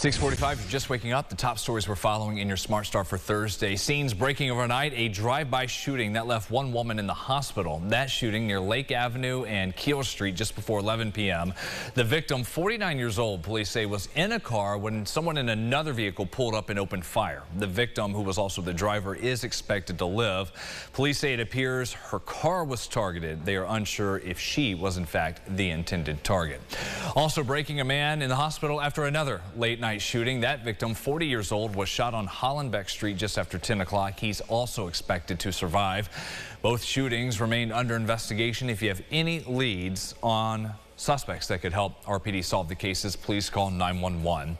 6:45, you're just waking up. The top stories we're following in your Smart Start for Thursday. Scenes breaking overnight, a drive-by shooting that left one woman in the hospital. That shooting near Lake Avenue and Keel Street just before 11 p.m. The victim, 49 years old, police say was in a car when someone in another vehicle pulled up and opened fire. The victim, who was also the driver, is expected to live. Police say it appears her car was targeted. They are unsure if she was in fact the intended target. Also breaking, a man in the hospital after another late-night shooting. That victim, 40 years old, was shot on Hollenbeck Street just after 10 o'clock. He's also expected to survive. Both shootings remain under investigation. If you have any leads on suspects that could help RPD solve the cases, please call 911.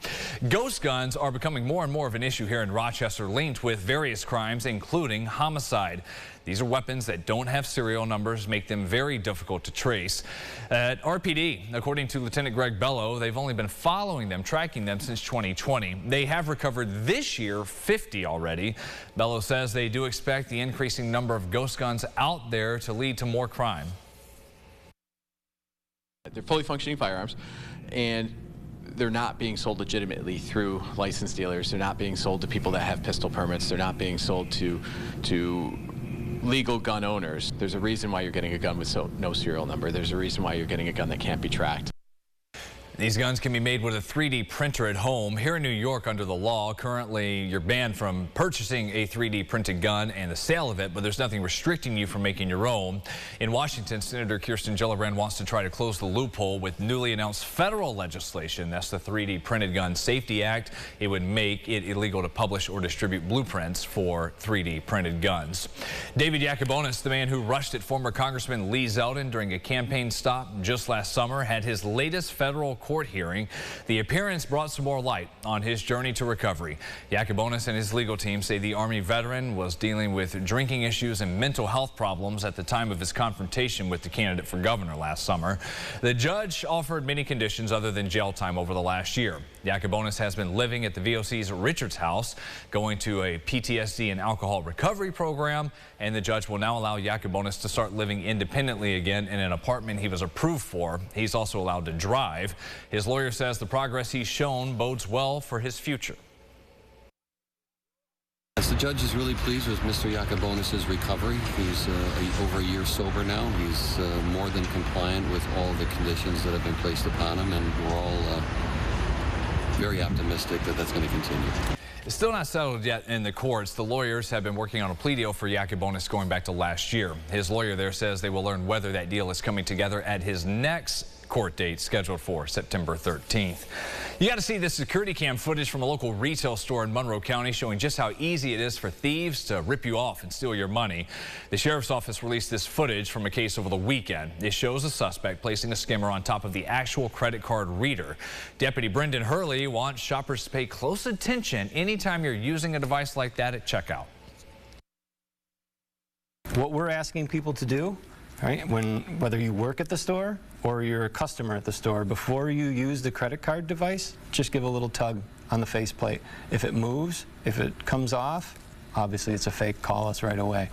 Ghost guns are becoming more and more of an issue here in Rochester, linked with various crimes, including homicide. These are weapons that don't have serial numbers, make them very difficult to trace. At RPD, according to Lieutenant Greg Bello, they've only been following them, tracking them since 2020. They have recovered this year 50 already. Bello says they do expect the increasing number of ghost guns out there to lead to more crime. They're fully functioning firearms, and they're not being sold legitimately through licensed dealers. They're not being sold to people that have pistol permits. They're not being sold to legal gun owners. There's a reason why you're getting a gun with no serial number. There's a reason why you're getting a gun that can't be tracked. These guns can be made with a 3D printer at home. Here in New York, under the law, currently you're banned from purchasing a 3D printed gun and the sale of it, but there's nothing restricting you from making your own. In Washington, Senator Kirsten Gillibrand wants to try to close the loophole with newly announced federal legislation. That's the 3D Printed Gun Safety Act. It would make it illegal to publish or distribute blueprints for 3D printed guns. David Yacobonis, the man who rushed at former Congressman Lee Zeldin during a campaign stop just last summer, had his latest federal court hearing. The appearance brought some more light on his journey to recovery. Yacobonis and his legal team say the Army veteran was dealing with drinking issues and mental health problems at the time of his confrontation with the candidate for governor last summer. The judge offered many conditions other than jail time over the last year. Yacobonis has been living at the VOC's Richards House, going to a PTSD and alcohol recovery program, and the judge will now allow Yacobonis to start living independently again in an apartment he was approved for. He's also allowed to drive. His lawyer says the progress he's shown bodes well for his future. The judge is really pleased with Mr. Yacobonis' recovery. He's over a year sober now. He's more than compliant with all the conditions that have been placed upon him, and we're all very optimistic that that's going to continue. It's still not settled yet in the courts. The lawyers have been working on a plea deal for Yacobonis going back to last year. His lawyer there says they will learn whether that deal is coming together at his next court date, scheduled for September 13th. You got to see this security cam footage from a local retail store in Monroe County, showing just how easy it is for thieves to rip you off and steal your money. The sheriff's office released this footage from a case over the weekend. It shows a suspect placing a skimmer on top of the actual credit card reader. Deputy Brendan Hurley wants shoppers to pay close attention anytime you're using a device like that at checkout. What we're asking people to do, right, whether you work at the store or you're a customer at the store, before you use the credit card device, just give a little tug on the faceplate. If it moves, if it comes off, obviously it's a fake. Call us right away.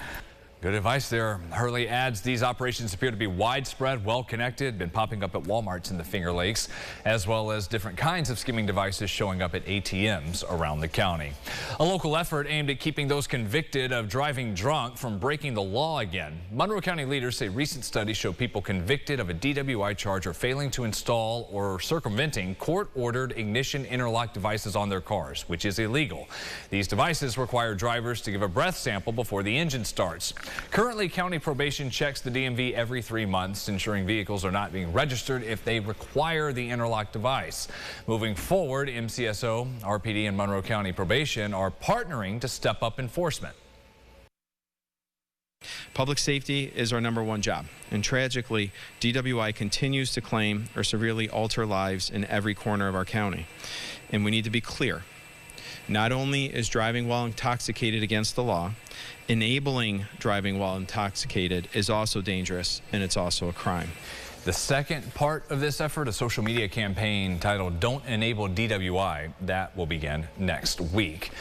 Good advice there. Hurley adds these operations appear to be widespread, well-connected, been popping up at Walmarts in the Finger Lakes, as well as different kinds of skimming devices showing up at ATMs around the county. A local effort aimed at keeping those convicted of driving drunk from breaking the law again. Monroe County leaders say recent studies show people convicted of a DWI charge are failing to install or circumventing court-ordered ignition interlock devices on their cars, which is illegal. These devices require drivers to give a breath sample before the engine starts. Currently, county probation checks the DMV every 3 months, ensuring vehicles are not being registered if they require the interlock device. Moving forward, MCSO, RPD, and Monroe County Probation are partnering to step up enforcement. Public safety is our #1 job, and tragically, DWI continues to claim or severely alter lives in every corner of our county. And we need to be clear. Not only is driving while intoxicated against the law, enabling driving while intoxicated is also dangerous, and it's also a crime. The second part of this effort, a social media campaign titled "Don't Enable DWI," that will begin next week.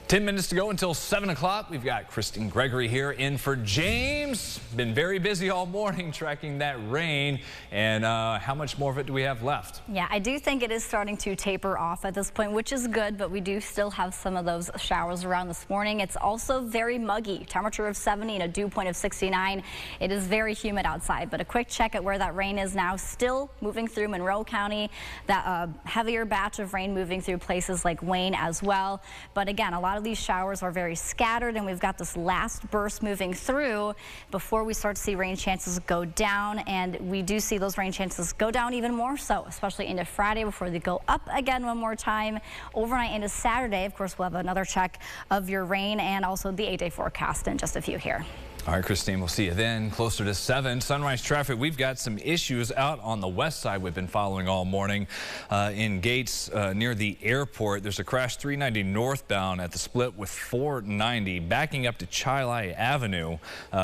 10 minutes to go until 7 o'clock. We've got Christine Gregory here in for James. Been very busy all morning tracking that rain. And how much more of it do we have left? Yeah, I do think it is starting to taper off at this point, which is good, but we do still have some of those showers around this morning. It's also very muggy. Temperature of 70 and a dew point of 69. It is very humid outside, but a quick check at where that rain is now. Still moving through Monroe County. That heavier batch of rain moving through places like Wayne as well. But again, a lot of these showers are very scattered, and we've got this last burst moving through before we start to see rain chances go down, and we do see those rain chances go down even more so, especially into Friday before they go up again one more time. Overnight into Saturday, of course, we'll have another check of your rain and also the 8-day forecast in just a few here. All right, Christine, we'll see you then. Closer to 7. Sunrise traffic, we've got some issues out on the west side we've been following all morning. In Gates near the airport, there's a crash 390 northbound at the split with 490 backing up to Chilai Avenue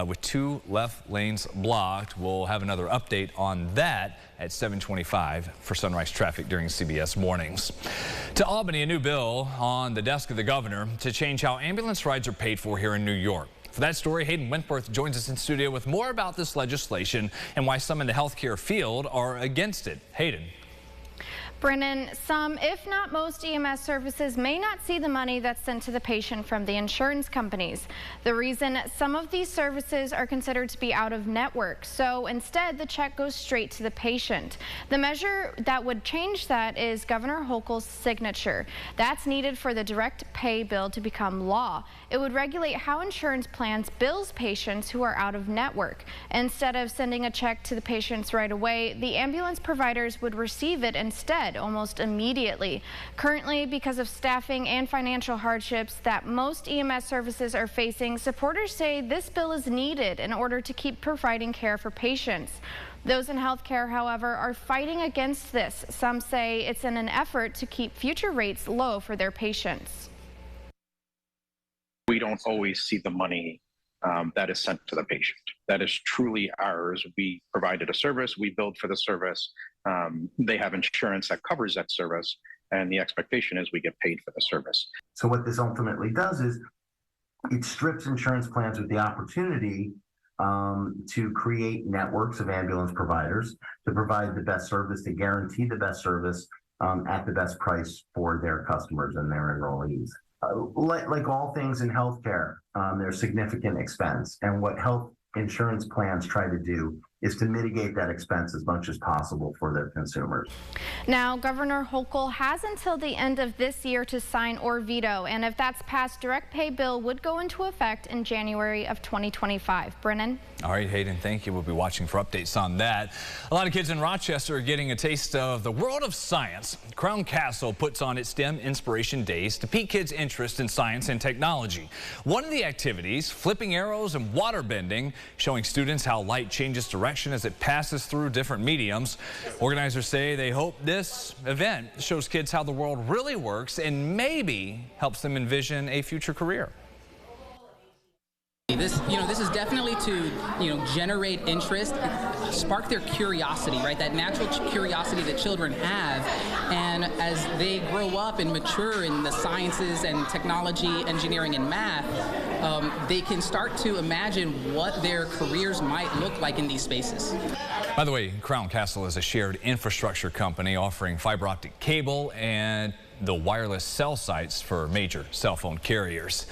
with 2 left lanes blocked. We'll have another update on that at 7:25 for Sunrise traffic during CBS Mornings. To Albany, a new bill on the desk of the governor to change how ambulance rides are paid for here in New York. For that story, Hayden Wentworth joins us in studio with more about this legislation and why some in the healthcare field are against it. Hayden. Brennan, some, if not most, EMS services may not see the money that's sent to the patient from the insurance companies. The reason, some of these services are considered to be out of network, so instead the check goes straight to the patient. The measure that would change that is Governor Hochul's signature. That's needed for the direct pay bill to become law. It would regulate how insurance plans bills patients who are out of network. Instead of sending a check to the patients right away, the ambulance providers would receive it instead, almost immediately. Currently, because of staffing and financial hardships that most EMS services are facing, supporters say this bill is needed in order to keep providing care for patients. Those in healthcare, however, are fighting against this. Some say it's in an effort to keep future rates low for their patients. We don't always see the money that is sent to the patient. That is truly ours. We provided a service, we billed for the service. They have insurance that covers that service, and the expectation is we get paid for the service. So what this ultimately does is it strips insurance plans with the opportunity to create networks of ambulance providers to provide the best service, to guarantee the best service at the best price for their customers and their enrollees. Like all things in healthcare, there's significant expense, and what health insurance plans try to do is to mitigate that expense as much as possible for their consumers. Now, Governor Hochul has until the end of this year to sign or veto, and if that's passed, direct pay bill would go into effect in January of 2025. Brennan? All right, Hayden, thank you. We'll be watching for updates on that. A lot of kids in Rochester are getting a taste of the world of science. Crown Castle puts on its STEM Inspiration Days to pique kids' interest in science and technology. One of the activities, flipping arrows and water bending, showing students how light changes direction as it passes through different mediums. Organizers say they hope this event shows kids how the world really works and maybe helps them envision a future career. This is definitely to, generate interest, spark their curiosity, right? That natural curiosity that children have. And as they grow up and mature in the sciences and technology, engineering, and math, they can start to imagine what their careers might look like in these spaces. By the way, Crown Castle is a shared infrastructure company offering fiber optic cable and the wireless cell sites for major cell phone carriers.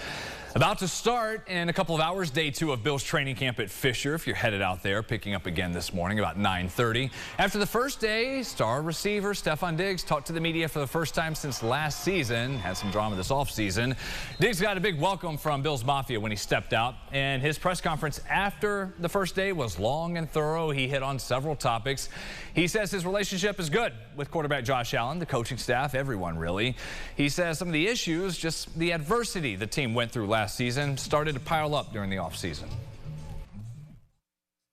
About to start in a couple of hours, day 2 of Bill's training camp at Fisher. If you're headed out there, picking up again this morning about 9:30. After the first day, star receiver Stefon Diggs talked to the media for the first time since last season. Had some drama this offseason. Diggs got a big welcome from Bills Mafia when he stepped out, and his press conference after the first day was long and thorough. He hit on several topics. He says his relationship is good with quarterback Josh Allen, the coaching staff, everyone really. He says some of the issues, just the adversity the team went through last season, started to pile up during the offseason.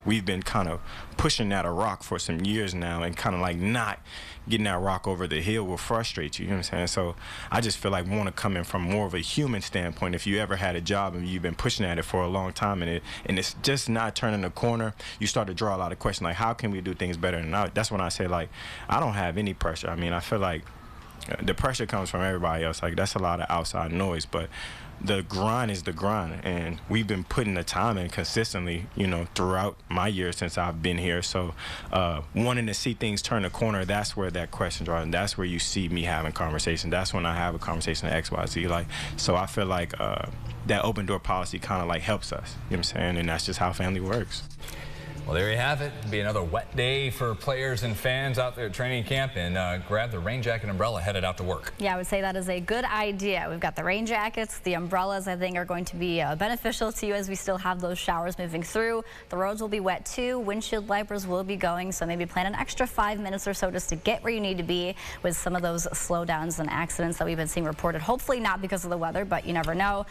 We've been kind of pushing at a rock for some years now, and kind of like not getting that rock over the hill will frustrate you, you know what I'm saying? So I just feel like we want to come in from more of a human standpoint. If you ever had a job and you've been pushing at it for a long time and it's just not turning the corner, you start to draw a lot of questions like, how can we do things better? And that's when I say, like, I don't have any pressure. I mean, I feel like the pressure comes from everybody else. Like, that's a lot of outside noise, but the grind is the grind, and we've been putting the time in consistently, you know, throughout my years since I've been here. So wanting to see things turn a corner, that's where that question draws, and that's where you see me having conversation. That's when I have a conversation at XYZ. Like, so I feel like that open door policy kind of like helps us, you know what I'm saying? And that's just how family works. Well, there you have it. It'll be another wet day for players and fans out there at training camp, and grab the rain jacket and umbrella headed out to work. Yeah, I would say that is a good idea. We've got the rain jackets, the umbrellas I think are going to be beneficial to you as we still have those showers moving through. The roads will be wet too. Windshield wipers will be going, so maybe plan an extra 5 minutes or so just to get where you need to be with some of those slowdowns and accidents that we've been seeing reported. Hopefully not because of the weather, but you never know.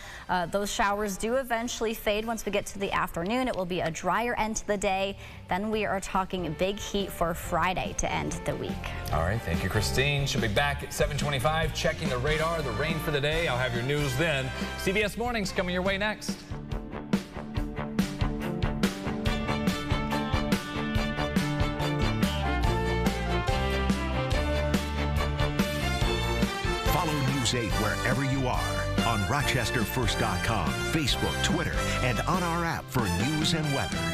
Those showers do eventually fade once we get to the afternoon. It will be a drier end to the day. Then we are talking big heat for Friday to end the week. All right, thank you, Christine. She'll be back at 7:25, checking the radar, the rain for the day. I'll have your news then. CBS Mornings coming your way next. Follow News 8 wherever you are on RochesterFirst.com, Facebook, Twitter, and on our app for news and weather.